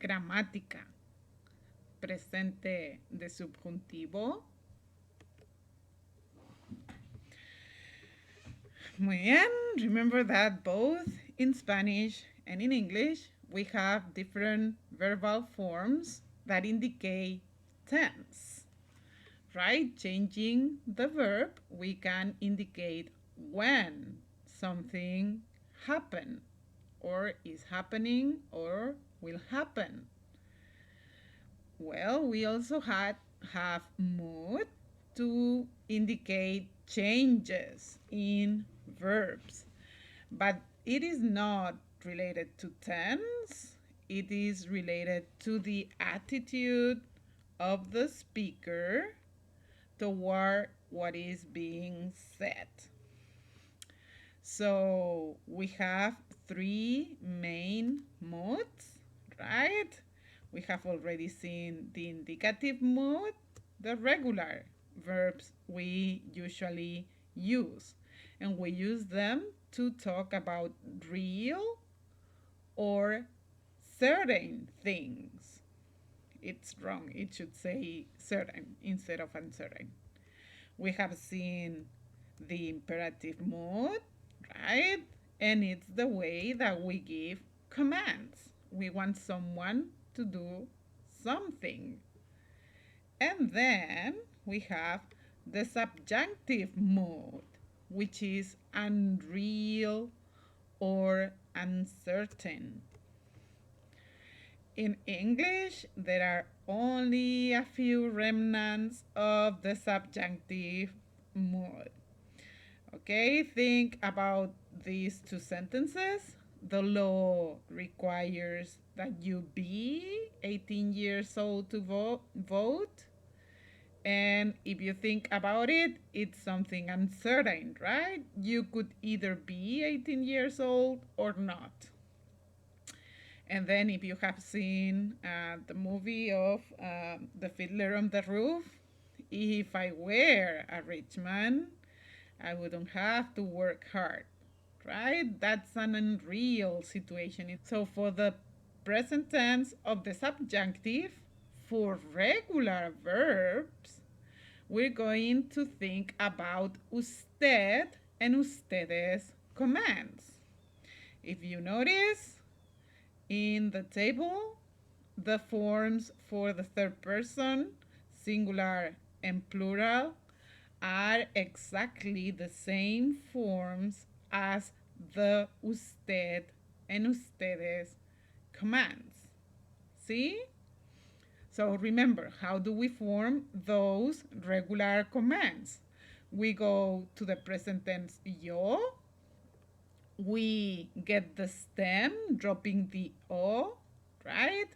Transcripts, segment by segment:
gramática. Presente de subjuntivo. Muy bien. Remember that both in Spanish and in English we have different verbal forms that indicate tense. Right? Changing the verb, we can indicate when something happened or is happening or will happen. Well, we also have mood to indicate changes in verbs, but it is not related to tense. It is related to the attitude of the speaker toward what is being said. So we have three main moods, right? We have already seen the indicative mood, the regular verbs we usually use. And we use them to talk about real or certain things. It's wrong. It should say certain instead of uncertain. We have seen the imperative mood, right? And it's the way that we give commands. We want someone to do something. And then we have the subjunctive mood, which is unreal or uncertain. In English, there are only a few remnants of the subjunctive mood. Okay, think about these two sentences. The law requires that you be 18 years old to vote. And if you think about it, it's something uncertain, right? You could either be 18 years old or not. And then if you have seen the movie of The Fiddler on the Roof, if I were a rich man, I wouldn't have to work hard, right? That's an unreal situation. So for the present tense of the subjunctive, for regular verbs, we're going to think about usted and ustedes commands. If you notice, in the table, the forms for the third person, singular and plural, are exactly the same forms as the usted and ustedes commands. See? So remember, how do we form those regular commands? We go to the present tense yo. We get the stem, dropping the o, right?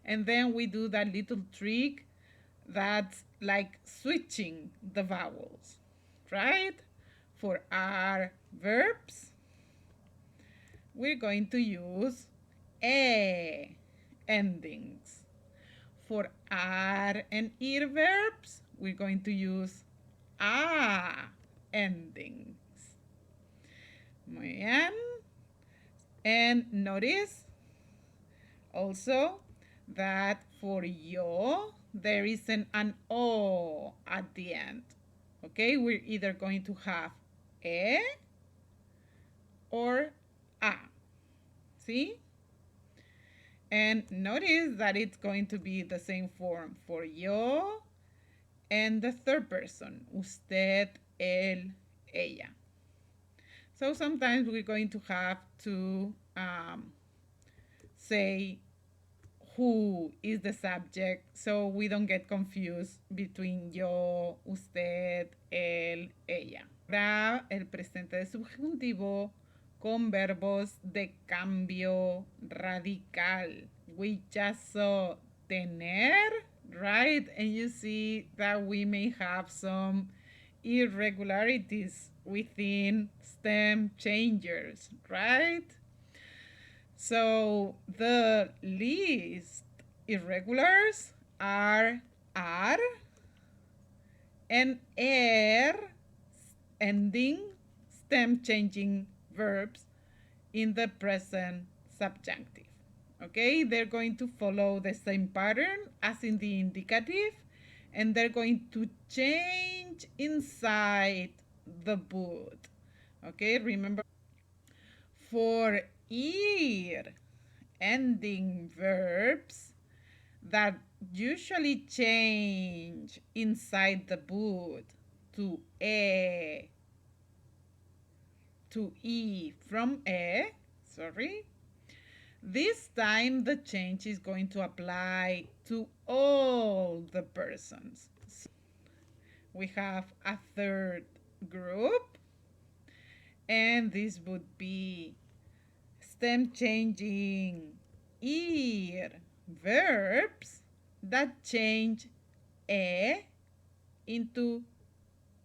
And then we do that little trick that's like switching the vowels, right? For our verbs, we're going to use e endings. For ar and ir verbs, we're going to use a endings. Muy bien. And notice also that for yo, there isn't an o at the end. Okay, we're either going to have e or a. See? And notice that it's going to be the same form for yo and the third person, usted, él, ella. So sometimes we're going to have to say who is the subject so we don't get confused between yo, usted, él, ella. Ahora el presente de subjuntivo con verbos de cambio radical. We just saw tener, right? And you see that we may have some irregularities within stem changers, right? So the least irregulars are and ending stem changing verbs in the present subjunctive. Okay, they're going to follow the same pattern as in the indicative, and they're going to change inside the boot. Okay, remember for ear ending verbs that usually change inside the boot to e, to e from e, sorry. This time the change is going to apply to all the persons. We have a third group, and this would be stem changing ear verbs that change e into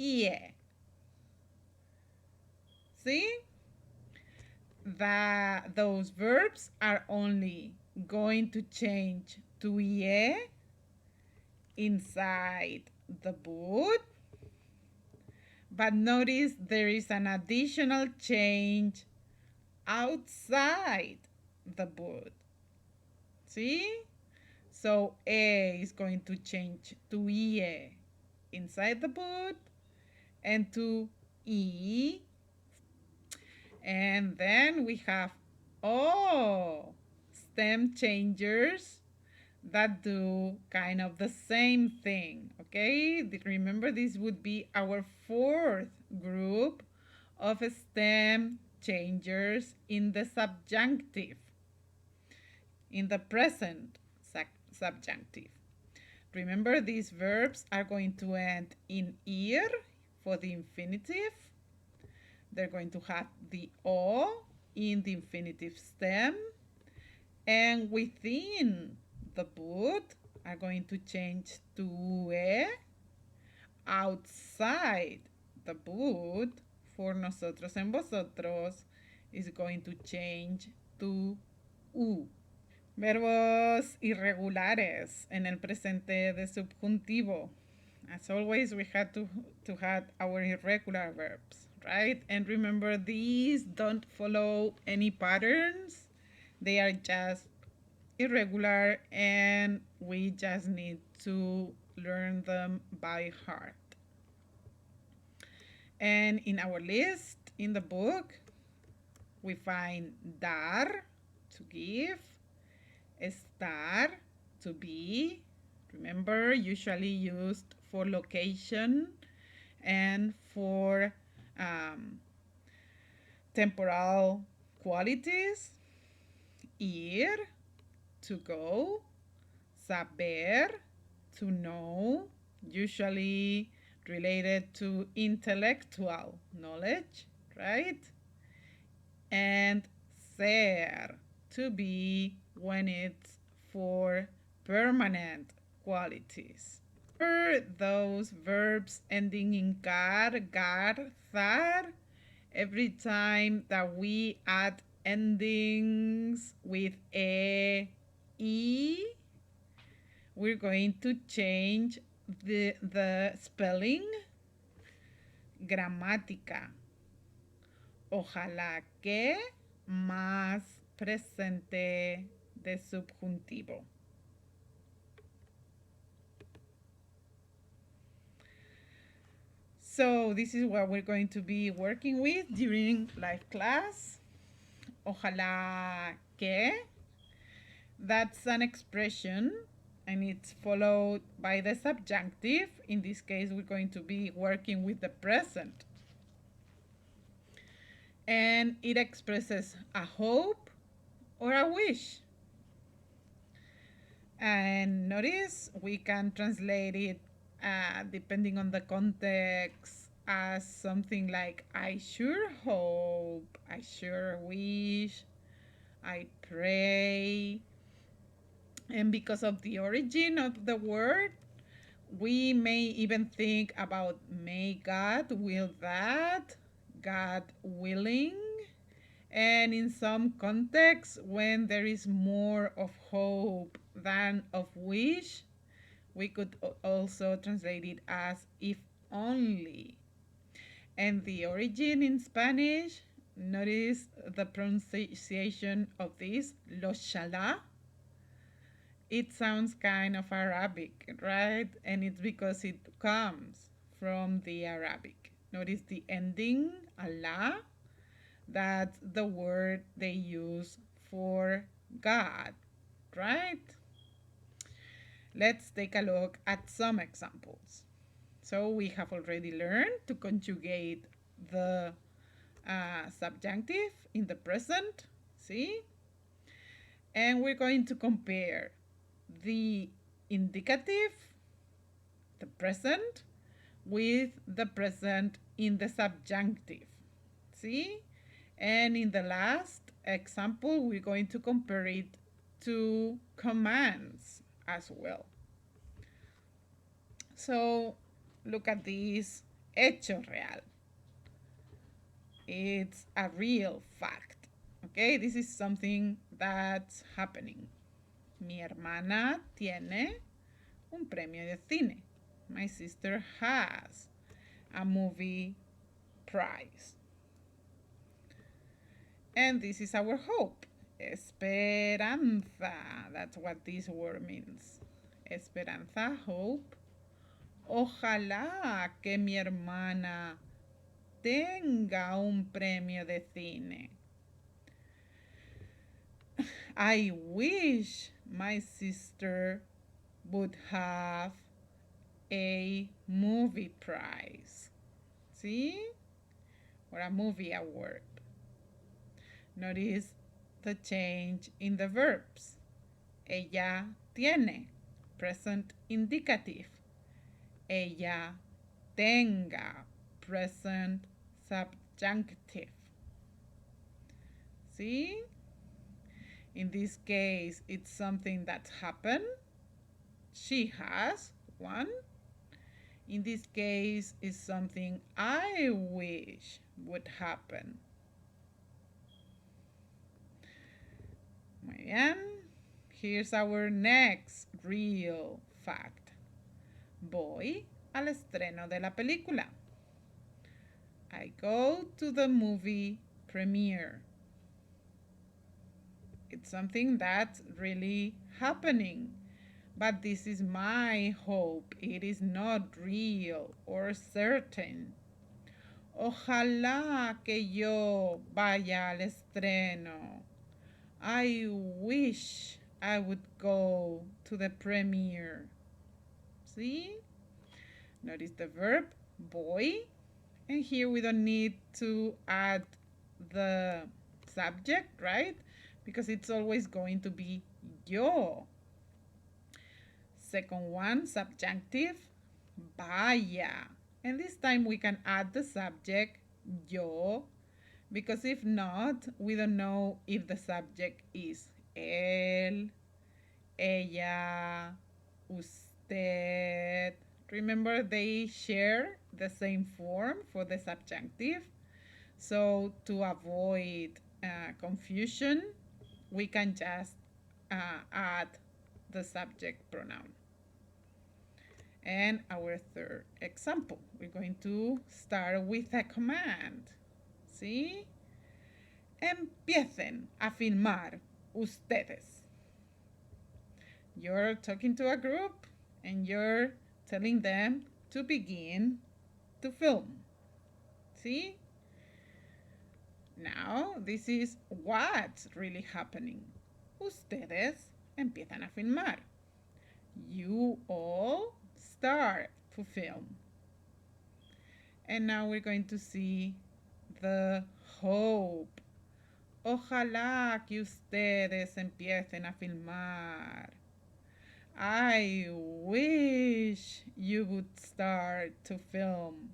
ie. See? That those verbs are only going to change to ie inside the boot, but notice there is an additional change outside the boot. See? So e is going to change to ie inside the boot and to e. And then we have o stem changers that do kind of the same thing. Okay, remember this would be our fourth group of stem changers in the subjunctive, in the present subjunctive. Remember, these verbs are going to end in ear for the infinitive. They're going to have the o in the infinitive stem, and within the boot are going to change to e. Outside the boot, for nosotros and vosotros, is going to change to u. Verbos irregulares en el presente de subjuntivo. As always, we had to have our irregular verbs, right? And remember, these don't follow any patterns. They are just irregular, and we just need to learn them by heart. And in our list in the book, we find dar, to give, estar, to be. Remember, usually used for location and for temporal qualities. Ir, to go. Saber, to know, usually related to intellectual knowledge, right? And ser, to be, when it's for permanent qualities. For those verbs ending in gar, thar, every time that we add endings with e, we're going to change the spelling. Gramática. Ojalá que más presente de subjuntivo. So this is what we're going to be working with during live class. Ojalá que. That's an expression, and it's followed by the subjunctive. In this case, we're going to be working with the present. And it expresses a hope or a wish. And notice we can translate it depending on the context as something like I sure hope, I sure wish, I pray. And because of the origin of the word, we may even think about may God will that, God willing. And in some contexts, when there is more of hope than of wish, we could also translate it as if only. And the origin in Spanish, notice the pronunciation of this, lo shala, it sounds kind of Arabic, right? And it's because it comes from the Arabic. Notice the ending, Allah. That's the word they use for God, right? Let's take a look at some examples. So we have already learned to conjugate the subjunctive in the present, see? And we're going to compare the indicative, the present, with the present in the subjunctive, see? And in the last example, we're going to compare it to commands as well. So look at this hecho real. It's a real fact. Okay, this is something that's happening. Mi hermana tiene un premio de cine. My sister has a movie prize. And this is our hope. Esperanza. That's what this word means. Esperanza, hope. Ojalá que mi hermana tenga un premio de cine. I wish my sister would have a movie prize. See? Or a movie award. Notice the change in the verbs. Ella tiene, present indicative. Ella tenga, present subjunctive. See? In this case, it's something that happened. She has one. In this case, it's something I wish would happen. Muy bien. Here's our next real fact. Voy al estreno de la película. I go to the movie premiere. It's something that's really happening. But this is my hope. It is not real or certain. Ojalá que yo vaya al estreno. I wish I would go to the premiere. See? Notice the verb voy. And here we don't need to add the subject, right? Because it's always going to be yo. Second one, subjunctive, vaya. And this time we can add the subject, yo, because if not, we don't know if the subject is él, ella, usted. Remember, they share the same form for the subjunctive. So to avoid confusion, we can just add the subject pronoun. And our third example, we're going to start with a command. ¿Sí? Empiecen a filmar ustedes. You're talking to a group and you're telling them to begin to film. ¿Sí? Now, this is what's really happening. Ustedes empiezan a filmar. You all start to film. And now we're going to see the hope. Ojalá que ustedes empiecen a filmar. I wish you would start to film.